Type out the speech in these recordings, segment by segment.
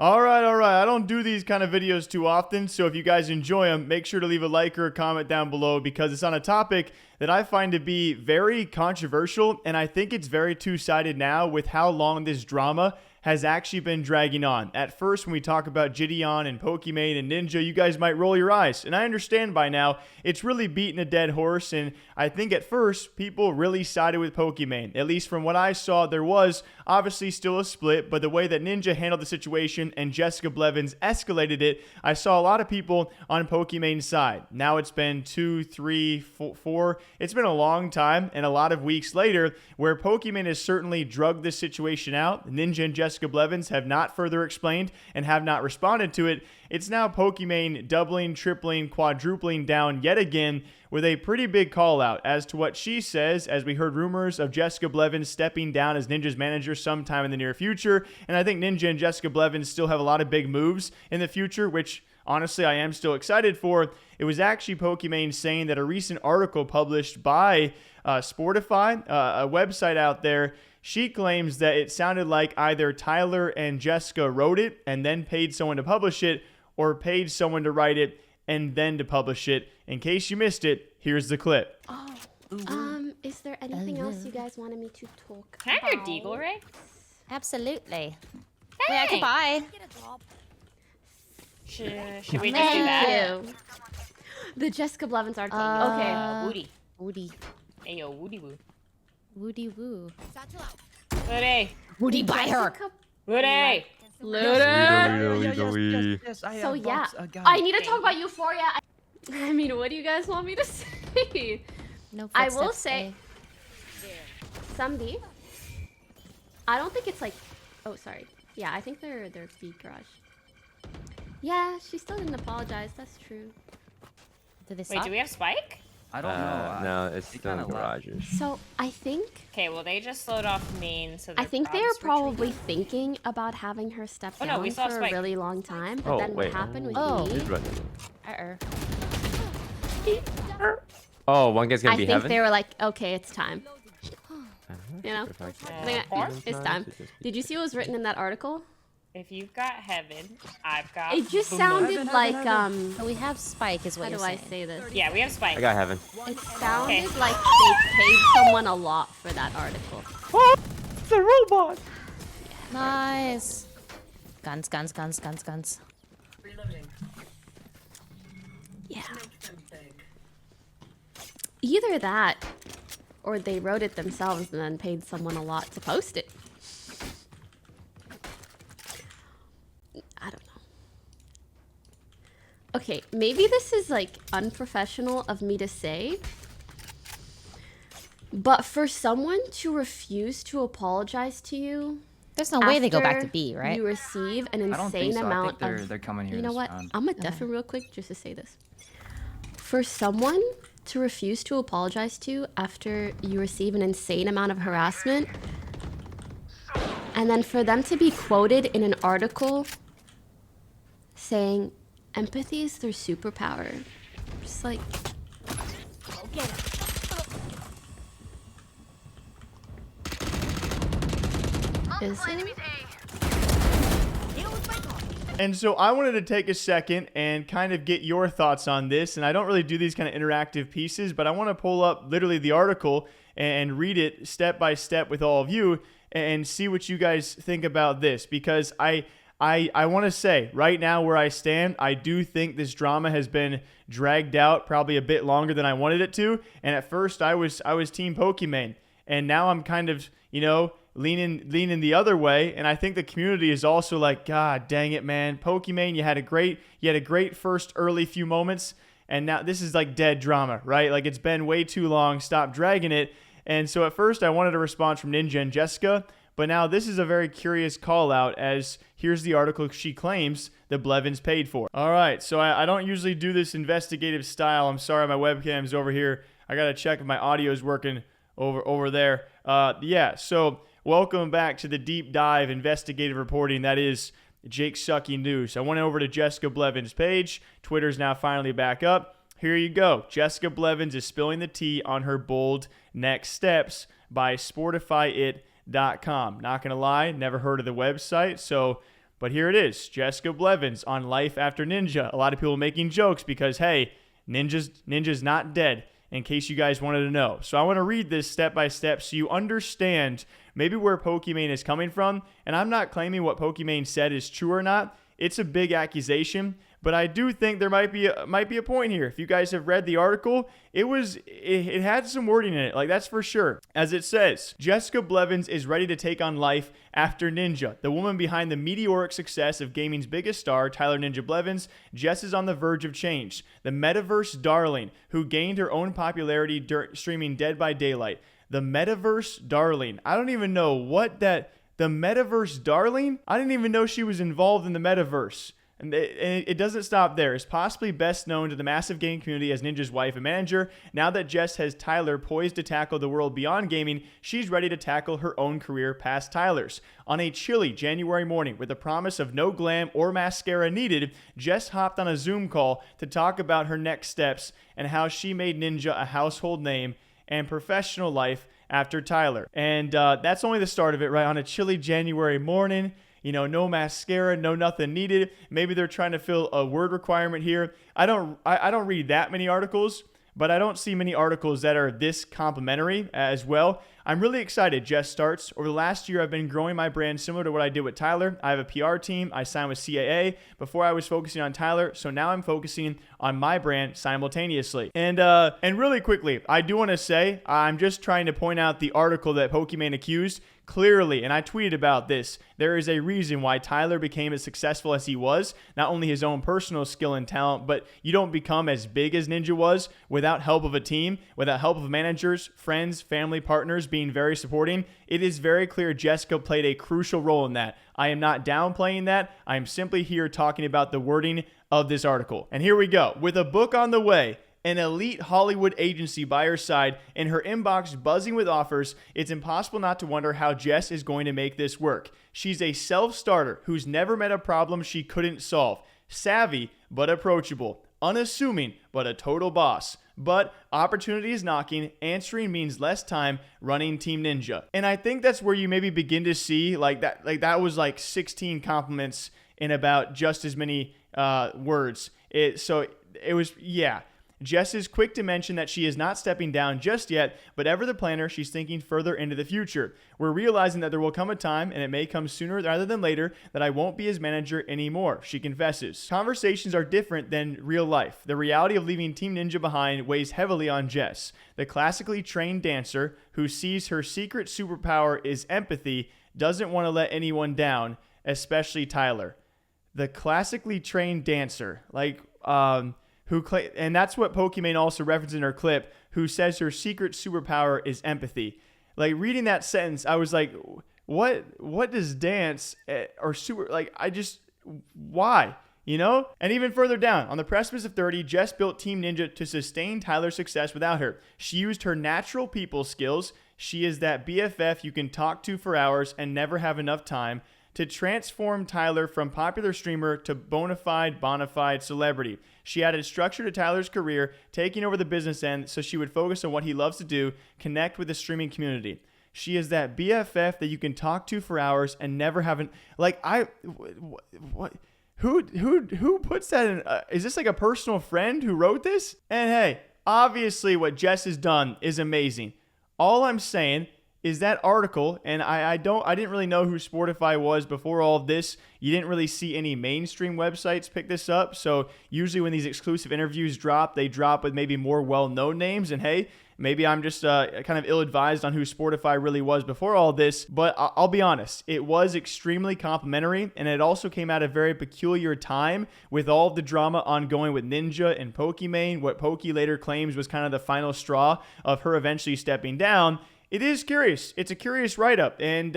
All right, all right. I don't do these kind of videos too often, so if you guys enjoy them, make sure to leave a like or a comment down below because it's on a topic that I find to be very controversial, and I think it's very two-sided now with how long this drama has actually been dragging on. At first, when we talk about Jidion and Pokimane and Ninja, you guys might roll your eyes, and I understand by now it's really beating a dead horse, and I think at first people really sided with Pokimane. At least from what I saw, there was obviously still a split, but the way that Ninja handled the situation and Jessica Blevins escalated it, I saw a lot of people on Pokimane's side. Now it's been 2, 3, 4. It's been a long time and a lot of weeks later where Pokimane has certainly drugged this situation out. Ninja and Jessica Blevins have not further explained and have not responded to it. It's now Pokimane doubling, tripling, quadrupling down yet again with a pretty big call out as to what she says, as we heard rumors of Jessica Blevins stepping down as Ninja's manager sometime in the near future. And I think Ninja and Jessica Blevins still have a lot of big moves in the future, which honestly I am still excited for. It was actually Pokimane saying that a recent article published by Sportify, a website out there, she claims that it sounded like either Tyler and Jessica wrote it and then paid someone to publish it, or paid someone to write it and then to publish it. In case you missed it, here's the clip. Is there anything else you guys wanted me to talk Can I about? have your deagle, Ray? Absolutely. Hey. Wait, I can buy. Should we just do that? Thank you. The Jessica Blevins article. Okay. Woody. Woody. Hey, yo, Woody woo. Woody woo. Woody. Woody, buy her. Woody. Yes, I So have yeah, box a gun. I need to talk about Euphoria. I mean, what do you guys want me to say? No I will footsteps, say, Samdi. I don't think it's like. Oh, sorry. Yeah, I think they're B garage. Yeah, she still didn't apologize. That's true. Did they Wait, stop? do we have Spike? I don't know. No, it's They still in kinda left. garages. So I think Okay, well, they just slowed off main, so I think they're Rob's probably retreating. thinking about having her step Oh, no, down we saw for a Spike. really long time. But Oh, then wait. what happened with Oh. me? He's running. Uh-oh. Oh, one guy's gonna I be think heaven. they were like, okay, it's time. You know? If I can- I think it's time. Did you see what was written in that article? If you've got heaven, I've got. It just boom. sounded like So we have Spike, is How what do you're I saying. say this? Yeah, we have Spike. I got heaven. It sounded like they paid someone a lot for that article. It's a robot. Nice. Guns, guns, guns, guns, guns. Yeah. Either that, or they wrote it themselves and then paid someone a lot to post it. I don't know. Okay, maybe this is like unprofessional of me to say, but for someone to refuse to apologize to you, There's no way they go back to after B, right? you receive an I don't think insane so. I amount think of. they're coming here. You know this what? round. I'm gonna deafen real quick just to say this. For someone to refuse to apologize to after you receive an insane amount of harassment, and then for them to be quoted in an article saying empathy is their superpower, just like. Is it? And so I wanted to take a second and kind of get your thoughts on this. And I don't really do these kind of interactive pieces, but I want to pull up literally the article and read it step by step with all of you and see what you guys think about this. Because I want to say right now where I stand, I do think this drama has been dragged out probably a bit longer than I wanted it to. And at first I was Team Pokimane, and now I'm kind of, you know, leaning the other way. And I think the community is also like, God dang it, man, Pokimane, you had a great first early few moments, and now this is like dead drama, right? Like, it's been way too long. Stop dragging it. And so at first I wanted a response from Ninja and Jessica, but now this is a very curious call out, as here's the article she claims the Blevins paid for. All right, so I don't usually do this investigative style. I'm sorry, my webcam's over here. I gotta check if my audio is working over there. Yeah, so welcome back to the deep dive investigative reporting that is Jake Sucky News. I went over to Jessica Blevins' page. Twitter's now finally back up. Here you go. Jessica Blevins is spilling the tea on her bold next steps by sportifyit.com. Not going to lie, never heard of the website. So But here it is, Jessica Blevins on Life After Ninja. A lot of people making jokes because, hey, Ninja's not dead, in case you guys wanted to know. So I want to read this step by step so you understand maybe where Pokimane is coming from. And I'm not claiming what Pokimane said is true or not. It's a big accusation, but I do think there might be a point here. If you guys have read the article, it had some wording in it, like that's for sure. As it says, Jessica Blevins is ready to take on life after Ninja. The woman behind the meteoric success of gaming's biggest star, Tyler Ninja Blevins, Jess is on the verge of change. The metaverse darling, who gained her own popularity streaming Dead by Daylight. The metaverse darling. I don't even know what that... The metaverse darling? I didn't even know she was involved in the metaverse. And it doesn't stop there. Is possibly best known to the massive gaming community as Ninja's wife and manager. Now that Jess has Tyler poised to tackle the world beyond gaming, she's ready to tackle her own career past Tyler's. On a chilly January morning with the promise of no glam or mascara needed, Jess hopped on a Zoom call to talk about her next steps and how she made Ninja a household name and professional life after Tyler. And that's only the start of it, right? On a chilly January morning, you know, no mascara, no nothing needed. Maybe they're trying to fill a word requirement here. I don't read that many articles, but I don't see many articles that are this complimentary as well. I'm really excited. Jess starts. Over the last year, I've been growing my brand similar to what I did with Tyler. I have a PR team. I signed with CAA. Before I was focusing on Tyler, so now I'm focusing on my brand simultaneously. And really quickly, I do want to say, I'm just trying to point out the article that Pokimane accused. Clearly, and I tweeted about this, there is a reason why Tyler became as successful as he was. Not only his own personal skill and talent, but you don't become as big as Ninja was without help of a team, without help of managers, friends, family, partners being very supporting. It is very clear Jessica played a crucial role in that. I am not downplaying that. I am simply here talking about the wording of this article. And here we go. With a book on the way, an elite Hollywood agency by her side, and her inbox buzzing with offers, it's impossible not to wonder how Jess is going to make this work. She's a self-starter who's never met a problem she couldn't solve. Savvy, but approachable. Unassuming, but a total boss. But opportunity is knocking. Answering means less time running Team Ninja. And I think that's where you maybe begin to see that was like 16 compliments in about just as many words. Jess is quick to mention that she is not stepping down just yet, but ever the planner, she's thinking further into the future. We're realizing that there will come a time, and it may come sooner rather than later, that I won't be his manager anymore, she confesses. Conversations are different than real life. The reality of leaving Team Ninja behind weighs heavily on Jess. The classically trained dancer, who sees her secret superpower is empathy, doesn't want to let anyone down, especially Tyler. The classically trained dancer, and that's what Pokimane also referenced in her clip, who says her secret superpower is empathy. Like, reading that sentence, I was like, what does dance or super, why? You know? And even further down, on the precipice of 30, Jess built Team Ninja to sustain Tyler's success without her. She used her natural people skills. She is that BFF you can talk to for hours and never have enough time to transform Tyler from popular streamer to bona fide celebrity. She added structure to Tyler's career, taking over the business end so she would focus on what he loves to do, connect with the streaming community. She is that BFF that you can talk to for hours and never have who puts that in? Is this like a personal friend who wrote this? And hey, obviously what Jess has done is amazing. All I'm saying is that article, and I didn't really know who Sportify was before all of this. You didn't really see any mainstream websites pick this up. So usually when these exclusive interviews drop, they drop with maybe more well-known names. And hey, maybe I'm just kind of ill-advised on who Sportify really was before all this. But I'll be honest, it was extremely complimentary, and it also came at a very peculiar time with all of the drama ongoing with Ninja and Pokimane, what Poki later claims was kind of the final straw of her eventually stepping down. It is curious. It's a curious write-up. And,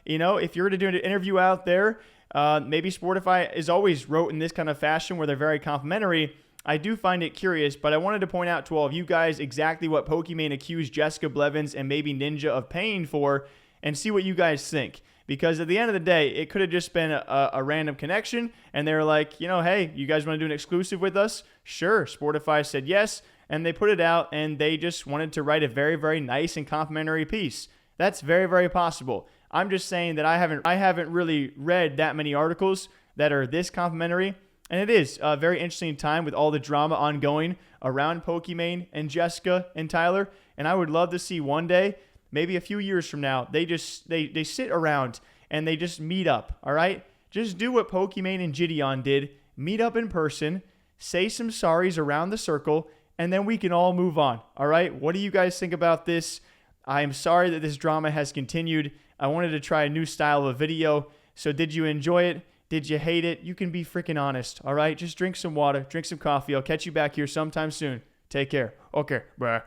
if you're to do an interview out there, maybe Sportify is always wrote in this kind of fashion where they're very complimentary. I do find it curious, but I wanted to point out to all of you guys exactly what Pokimane accused Jessica Blevins and maybe Ninja of paying for and see what you guys think. Because at the end of the day, it could have just been a random connection, and they were like, hey, you guys want to do an exclusive with us? Sure. Sportify said yes. And they put it out, and they just wanted to write a very, very nice and complimentary piece. That's very, very possible. I'm just saying that I haven't really read that many articles that are this complimentary. And it is a very interesting time with all the drama ongoing around Pokimane and Jessica and Tyler. And I would love to see one day, maybe a few years from now, they sit around and they just meet up, all right? Just do what Pokimane and Jidion did. Meet up in person, say some sorries around the circle, and then we can all move on, all right? What do you guys think about this? I am sorry that this drama has continued. I wanted to try a new style of video. So did you enjoy it? Did you hate it? You can be freaking honest, all right? Just drink some water, drink some coffee. I'll catch you back here sometime soon. Take care. Okay, bye.